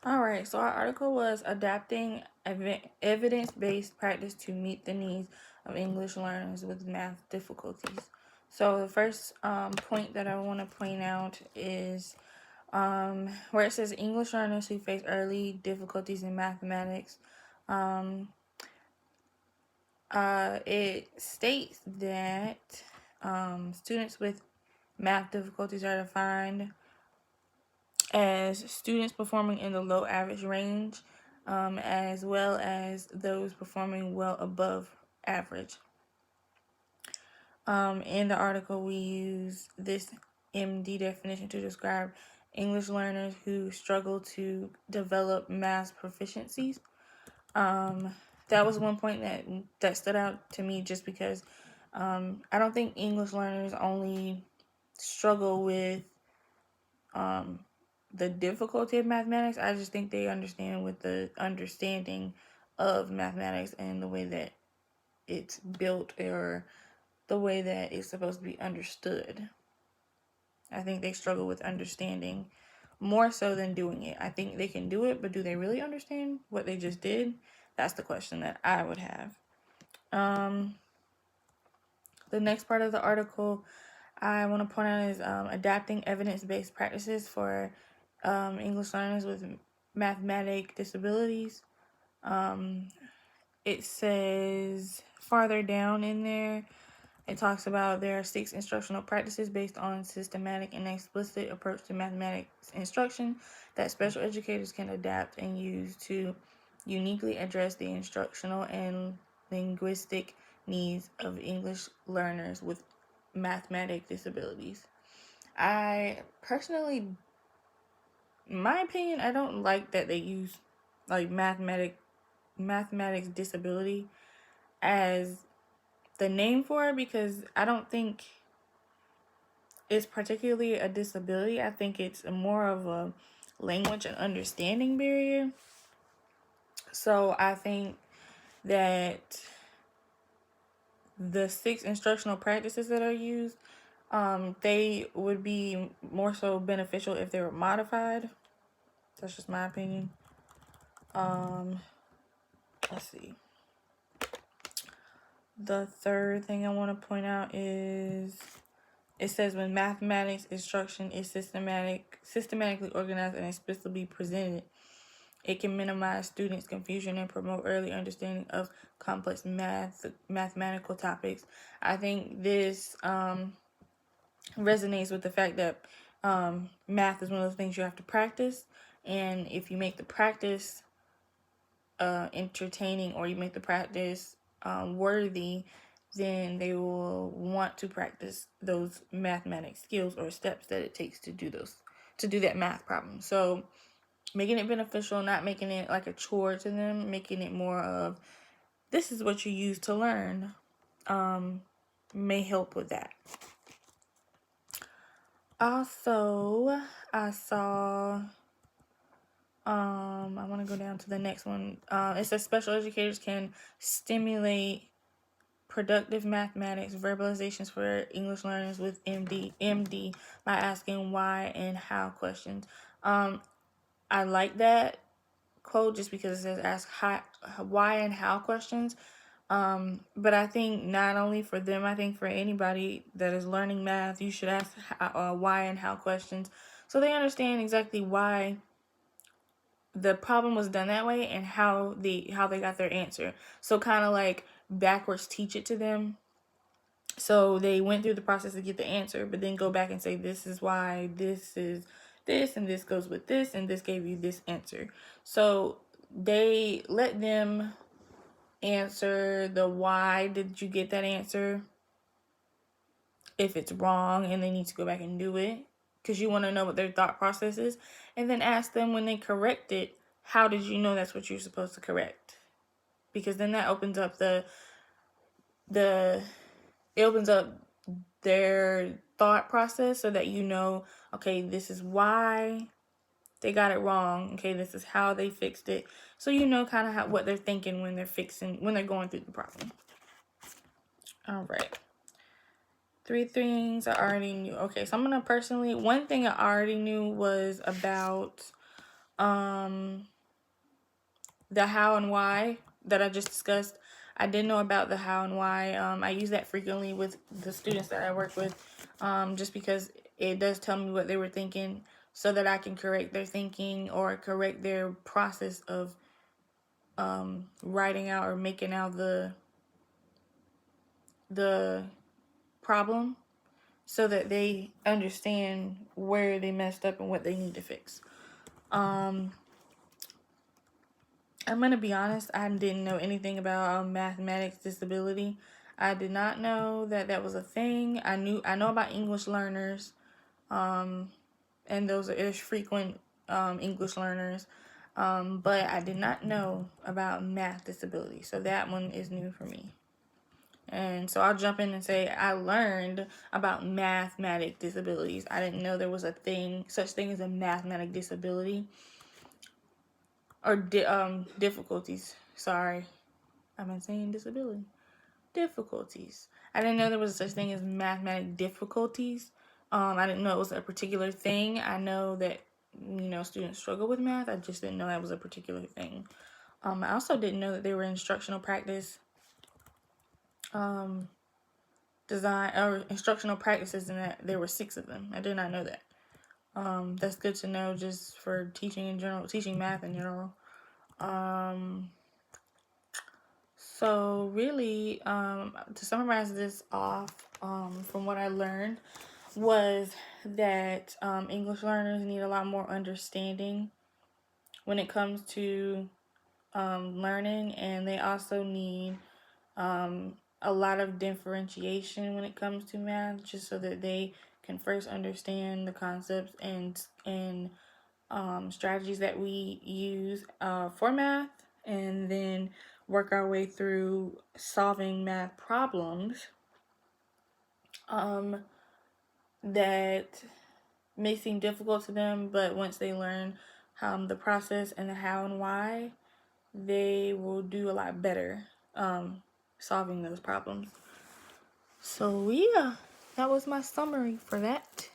All right, so our article was adapting evidence-based practice to meet the needs of English learners with math difficulties. So the first point that I want to point out is where it says English learners who face early difficulties in mathematics. Um, it states that students with math difficulties are defined as students performing in the low average range, as well as those performing well above average. In the article, we use this MD definition to describe English learners who struggle to develop math proficiencies. That was one point that stood out to me just because I don't think English learners only struggle with the difficulty of mathematics. I just think they understand with the understanding of mathematics and the way that it's built or the way that it's supposed to be understood. I think they struggle with understanding more so than doing it. I think they can do it, but do they really understand what they just did? That's the question that I would have. The next part of the article I want to point out is adapting evidence-based practices for English learners with mathematic disabilities. It says farther down in there, it talks about there are 6 instructional practices based on systematic and explicit approach to mathematics instruction that special educators can adapt and use to uniquely address the instructional and linguistic needs of English learners with mathematic disabilities. I personally, in my opinion, I don't like that they use like mathematics disability as the name for it, because I don't think it's particularly a disability. I think it's more of a language and understanding barrier. So I think that the 6 instructional practices that are used, they would be more so beneficial if they were modified. That's just my opinion. Let's see. The third thing I want to point out is it says when mathematics instruction is systematically organized and explicitly presented, it can minimize students' confusion and promote early understanding of complex mathematical topics. I think this resonates with the fact that math is one of those things you have to practice, and if you make the practice entertaining, or you make the practice worthy, then they will want to practice those mathematics skills or steps that it takes to do that math problem. So making it beneficial, not making it like a chore to them, making it more of this is what you use to learn, may help with that. Also, I saw I want to go down to the next one. It says special educators can stimulate productive mathematics verbalizations for English learners with MD by asking why and how questions. I like that quote just because it says ask why and how questions. But I think not only for them, I think for anybody that is learning math, you should ask why and how questions so they understand exactly why the problem was done that way and how they got their answer. So kind of like backwards teach it to them. So they went through the process to get the answer, but then go back and say this is why this is this and this goes with this and this gave you this answer. So they let them answer the why did you get that answer if it's wrong, and they need to go back and do it because you want to know what their thought process is, and then ask them when they correct it, how did you know that's what you're supposed to correct? Because then that opens up it opens up their thought process so that you know, okay, this is why they got it wrong. Okay, this is how they fixed it. So you know kind of what they're thinking when they're going through the problem. All right. 3 things I already knew. Okay, so I'm gonna one thing I already knew was about The how and why that I just discussed, I did know about the how and why. I use that frequently with the students that I work with, just because it does tell me what they were thinking so that I can correct their thinking or correct their process of writing out or making out the problem so that they understand where they messed up and what they need to fix. I'm going to be honest, I didn't know anything about mathematics disability. I did not know that that was a thing. I know about English learners, and there's frequent English learners, but I did not know about math disability. So that one is new for me. And so I'll jump in and say I learned about mathematic disabilities. I didn't know there was such thing as a mathematic disability or difficulties. Sorry, I've been saying disability. Difficulties. I didn't know there was such thing as mathematic difficulties. I didn't know it was a particular thing. I know that students struggle with math. I just didn't know that was a particular thing. I also didn't know that there were instructional practice design or instructional practices and that there were 6 of them. I did not know that. That's good to know just for teaching in general, teaching math in general. So really, to summarize this off, from what I learned was that English learners need a lot more understanding when it comes to learning, and they also need a lot of differentiation when it comes to math, just so that they can first understand the concepts and strategies that we use for math, and then work our way through solving math problems that may seem difficult to them, but once they learn the process and the how and why, they will do a lot better solving those problems. So yeah, that was my summary for that.